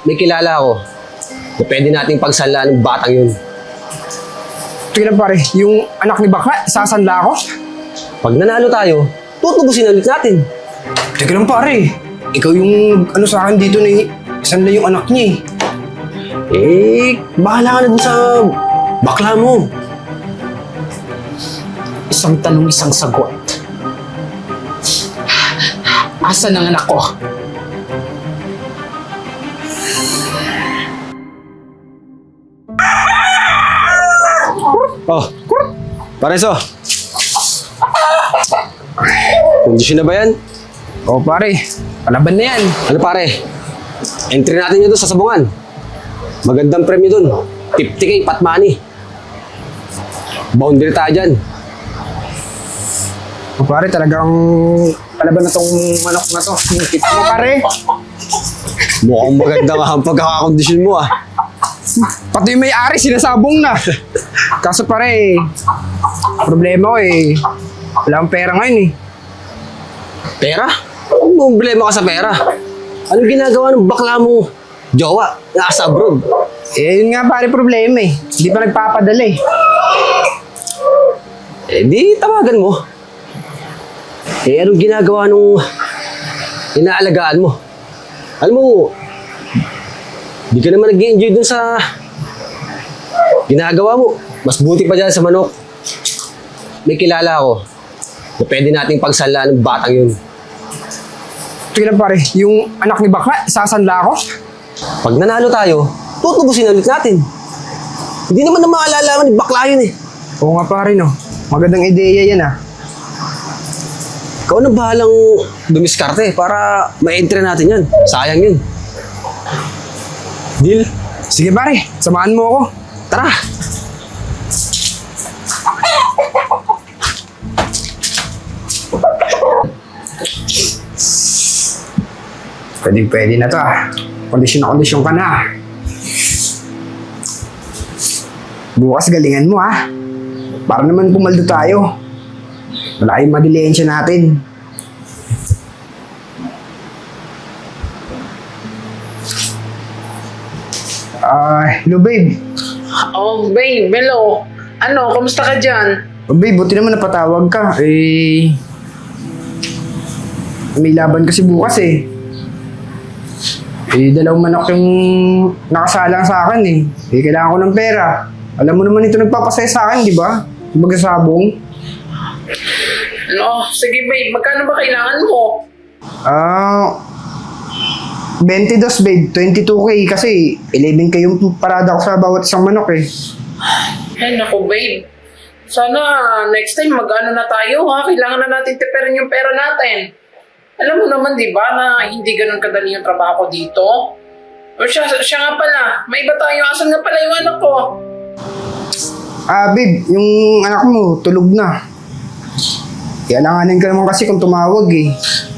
may kilala ako na pwede nating pagsalaan ng batang yun. Tingnan pare, yung anak ni Bakla, sasanla ako. Pag nanalo tayo, tutubusin ulit natin. Teka lang pare, ikaw yung ano sa akin dito na sanla yung anak niya Bahala ka na dun sa bakla mo. Isang tanong, isang sagot. Asan ang anak ko? Oh, Pareso. Kondisyon na ba yan? Oh pare, palaban na yan. Ano pare? Entry natin yun doon sa sabungan. Magandang premyo doon. 50K pat money. Boundary tayo dyan. Oh pare, talagang palaban na tong manok na to. Kita mo pare, Mukhang maganda nga ang pagkakakondisyon mo ah. pati yung may-ari sinasabong na. Kaso pare, problema ko wala akong pera ngayon Pera? Anong problema ka sa pera? Anong ginagawa ng bakla mo? Jowa, nasa abroad. Yun nga pare problema Hindi pa nagpapadala Di tawagan mo. Anong ginagawa nung inaalagaan mo? Alam mo, di ka naman nag-i-enjoy dun sa ginagawa mo. Mas buti pa dyan sa manok. May kilala ako na pwede nating pagsalaan ng batang yun. Tingnan pare, yung anak ni Bakla, sasanla ako. Pag nanalo tayo, tutubusin ulit natin. Hindi naman na maalalaman ni bakla yun Oo nga pare no, magandang ideya yan Ikaw na bahalang dumiskarte para ma-entry natin yan. Sayang yun. Deal? Sige pare, samahan mo ako. Tara! Pwede na to Kondisyon na kondisyon ka na. Bukas galingan mo Para naman pumaldo tayo. Malaki yung madilensya natin. Hello babe. Oh, babe, hello. Ano, kumusta ka dyan? Oh, babe, buti naman napatawag ka. May laban kasi bukas dalawang manok yung nakasalang sa akin kailangan ko ng pera. Alam mo naman ito nagpapasaya sa akin, di ba? Magsasabong. Ano, sige babe, magkano ba kailangan mo? 22 babe, 22K kasi 11K yung parada ko sa bawat isang manok Ay, naku babe. Sana next time mag-ano na tayo Kailangan na natin tiperin yung pera natin. Alam mo naman di ba na hindi ganun kadali yung trabaho dito? O siya nga pala, may iba tayo. Asan nga pala yung anak ko? Babe, yung anak mo tulog na. Kailanganin ka naman kasi kung tumawag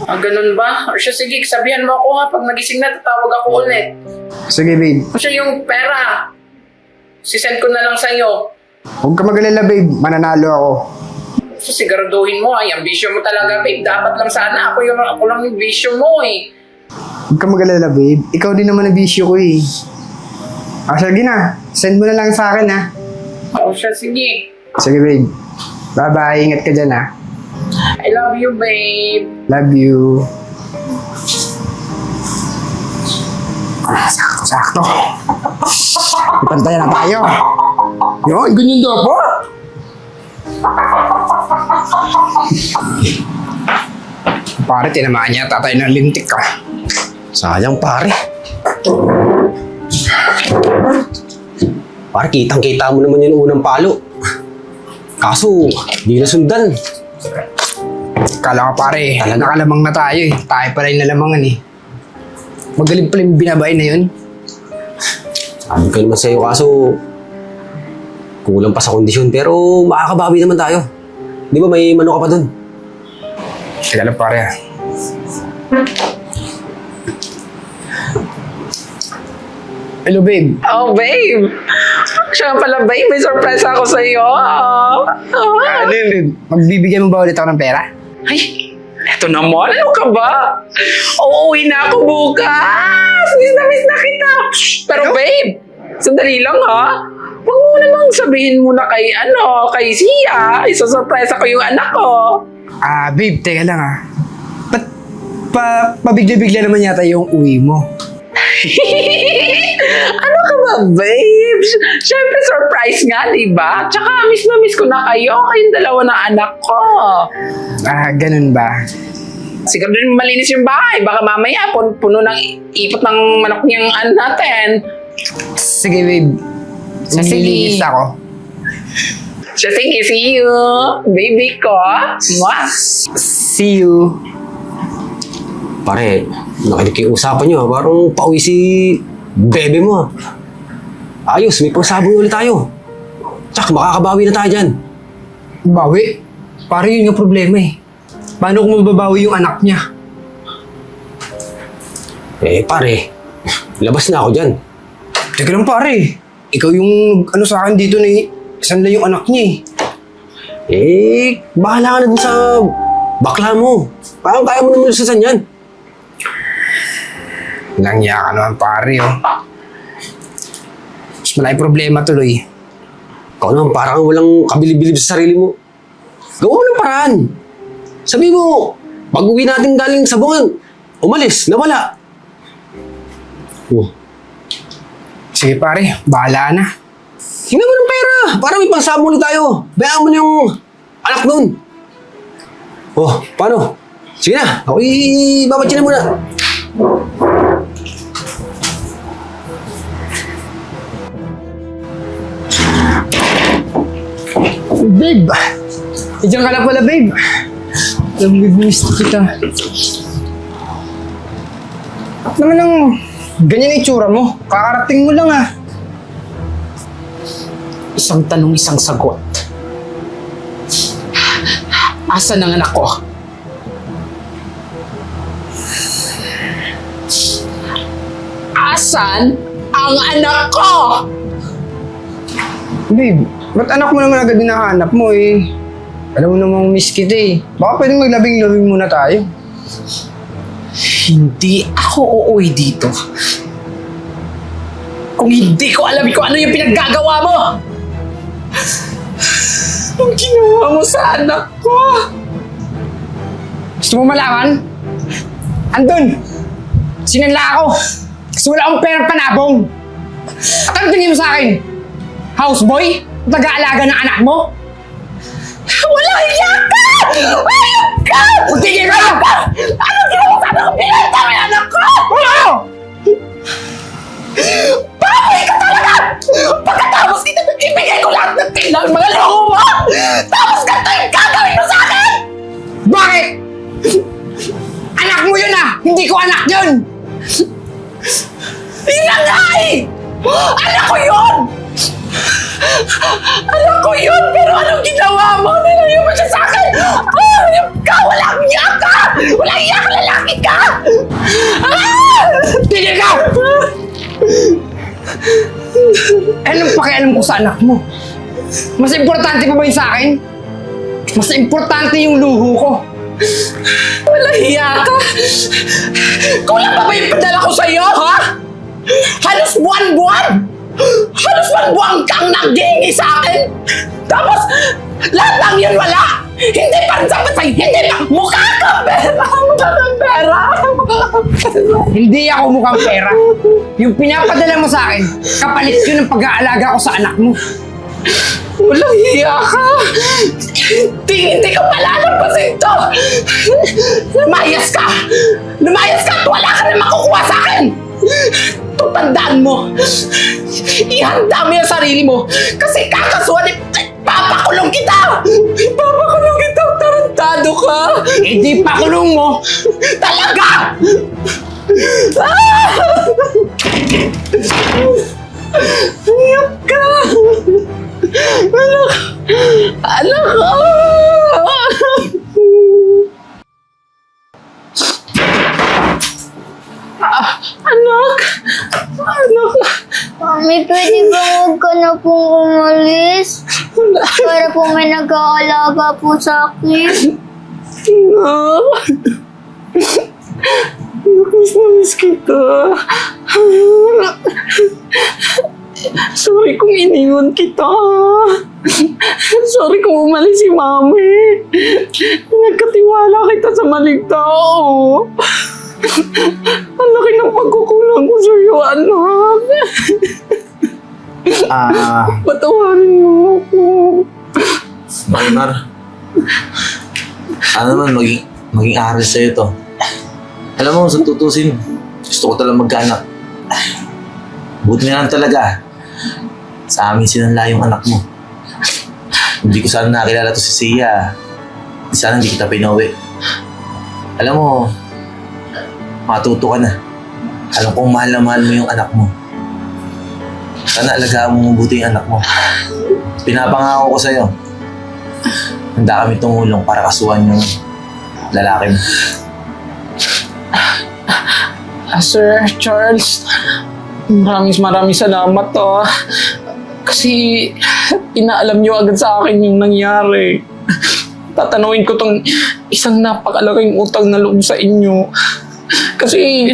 Ganun ba? O siya, sige, sabihan mo ako pag nagising na, tatawag ako ulit. Sige babe. O siya, yung pera, sisend ko na lang sa'yo. Huwag ka mag-alala babe, mananalo ako. So, siguraduhin mo yung bisyo mo talaga, babe. Dapat lang sana ako lang yung bisyo mo Huwag ka mag-alala babe, ikaw din naman ang bisyo ko sige na, send mo na lang sa akin O siya, sige. Sige babe, bye-bye, ingat ka dyan I love you, babe. Love you. Sakto. Ipantayan na tayo. Yun, ganyan dapat. Pare, tinamaan niya tatay ng lintik Sayang pare. Pare, kitang-kita mo naman yung unang palo. Kaso, di na sundan. Kala ka pare, nakalamang na tayo Tayo pala yung nalamangan Magaling pala yung binabay na yun. Sabi ko naman sa'yo, kaso kulang pa sa kondisyon, pero makakabawi naman tayo. Di ba may manok ka pa dun? Teka lang pare Hello babe. Oh, babe. Siya nga pala, babe. May surprise ako sa iyo. Magbibigyan mo ba ulit ako ng pera? Ay, eto naman. Ano ka ba? Uuwi na ako bukas. Miss na kita. Sandali lang ha. Huwag mo namang sabihin muna kay Sia. Isasurprise ako yung anak ko. Babe, teka lang Ba't pabigla-bigla naman yata yung uwi mo? Ano ka ba, babes? Siyempre surprise nga, di ba? Tsaka miss na miss ko na kayong dalawa na anak ko. Ganun ba? Siguro din malinis yung bahay. Baka mamaya puno ng ipot ng manok niyang natin. Sige, babe. Maglilinis ako. So, sige, see you. Baby ko. Mwah. See you. Pare, nakinig yung usapan nyo. Parang pauwi si bebe mo. Ayos, may pangsabong ulit tayo. Tsak, makakabawi na tayo dyan. Bawi? Pare, yun yung problema Paano kung mababawi yung anak niya? Pare, labas na ako dyan. Teka lang pare. Ikaw yung sa akin dito na isan lang yung anak niya Bahala ka na dun sa bakla mo. Parang kaya mo naman lusasan yan. Langya ka naman pare Mas malaki problema tuloy. Ikaw naman parang walang kabilib-bilib sa sarili mo. Gawa mo ng paraan. Sabi mo, pag uwi natin galing sa bungan, umalis, nawala. Sige pare, bahala na. Tingnan mo ng pera. Para may pangsabong ulit tayo. Bayaan mo na yung anak nun. Paano? Sige na, ako'y babadya na muna. Babe! Diyan ka na pala, babe. Miss kita. At naman ang ganyan yung itsura mo. Kakarating mo lang Isang tanong, isang sagot. Asan ang anak ko? Asan ang anak ko? Babe, ba't anak mo naman agad hinahanap mo Alam mo namang miss kita Baka pwedeng maglabing-labing muna tayo. Hindi ako uuwi dito. Kung hindi ko alam kung ano yung pinaggagawa mo! Anong ginawa mo sa anak ko? Gusto mo malaman? Andun! Sinanla ako! Kasi wala akong perang panabong! At ano tingin mo sa akin? Houseboy? Nag-aalaga ng anak mo? Walang iyak ka! Ayok ka! Tigil ka! Anong ginawa sa anak ko? Pinanta mo yung anak ko! Ano? Baboy ka talaga! Pagkatapos kita, ibigay ko lahat ng tilang mga loko mo! Tapos ganito yung gagawin mo sa akin! Bakit? Anak mo yun Hindi ko anak yun! Yun na nga Anak ko yun! Anak ko yun! Pero anong ginawa mo? Nilayo mo siya sa akin! Ayop ka! Walang iyak ka! Walang iyak! Lalaki ka! Tigil ka! Anong pakialam ko sa anak mo? Mas importante pa ba yun sa akin? Mas importante yung luho ko. Walang iyak ka! Kulang pa ba yung padala ko sa'yo, ha? Halos buwan-buwan! Halos buwan-buwan kang naghihingi sa akin! Tapos, lahat lang yun wala! Hindi pa rin sapat sa'yo! Hindi pa! Mukha kang pera! Mukha kang pera! Hindi ako mukhang pera. Yung pinapadala mo sa akin, kapalit yun ng pag-aalaga ko sa anak mo. Walang hiya ka! Hindi ka malalabas ito! Lumayas ka! Lumayas ka at wala ka na makukuha sa akin! Tandaan mo! Ihanda mo yung sarili mo! Kasi kakasuhan papakulong kita! Papakulong kita! Tarantado ka! Hindi pa kulong mo! Talaga! Hayop ka! Anak ko! Anak! Anak! Mami, pwede ba huwag ka na pong umalis? Para po may nag-aalaga po sa akin. Miss na miss kita. Iniwan kita. Sorry kung umalis si Mami. Nagkatiwala kita sa maling tao. Ang laki ng pagkukulang ko sa'yo, anak. Patawarin mo ako. Marimar, ano naman, maging aral sa'yo to. Alam mo, sa tutusin, gusto ko talagang magkaanak. Buti na lang talaga. Sa amin sinanla yung anak mo. Hindi ko sana nakilala to si Sia. Sana hindi kita pinuwi. Alam mo, matuto ka na. Alam kong mahal na mahal mo yung anak mo. Sana alagaan mo mabuti yung anak mo. Pinapangako ko sa'yo. Handa kami tumulong para kasuhan yung lalaki mo. Sir Charles, maraming salamat kasi inaalam niyo agad sa akin yung nangyari. Tatanungin ko tong isang napakalaking utang na loob sa inyo. Kasi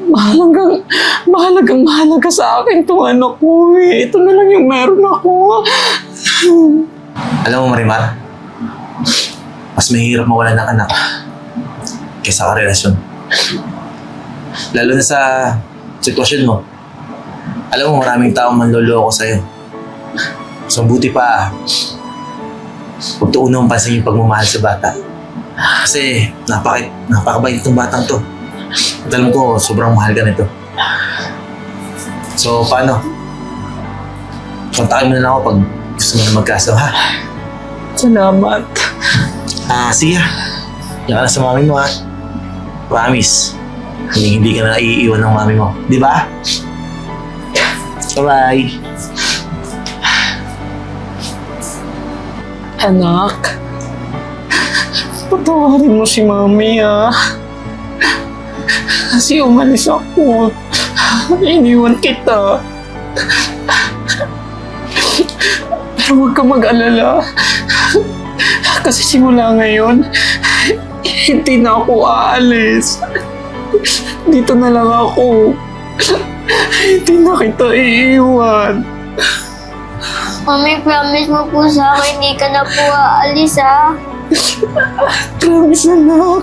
mahalaga sa akin itong anak ko eh. Ito na lang yung meron ako. Alam mo, Marimar, mas mahirap mawalan ng anak kaysa karelasyon. Lalo na sa sitwasyon mo. Alam mo, maraming taong manloloko sa'yo. So, buti pa, huwag to unang pansin yung pagmamahal sa bata. Kasi, napakabait itong batang to. At alam ko, sobrang mahal ka nito. So, paano? Kontakin mo na lang ako pag gusto mo na magkaso, ha? Salamat. Sia, yan ka na sa mami mo, ha? Promise. Hindi ka na iiwan ng mami mo. Di ba? Bye-bye. Anak, patawarin mo si Mami, Kasi umalis ako. Iniwan kita. Pero huwag ka mag-alala. Kasi simula ngayon, hindi na ako aalis. Dito na lang ako. Hindi na kita iiwan. Mami, promise mo po sa akin, hindi ka na po aalis, ha? Promise, anak.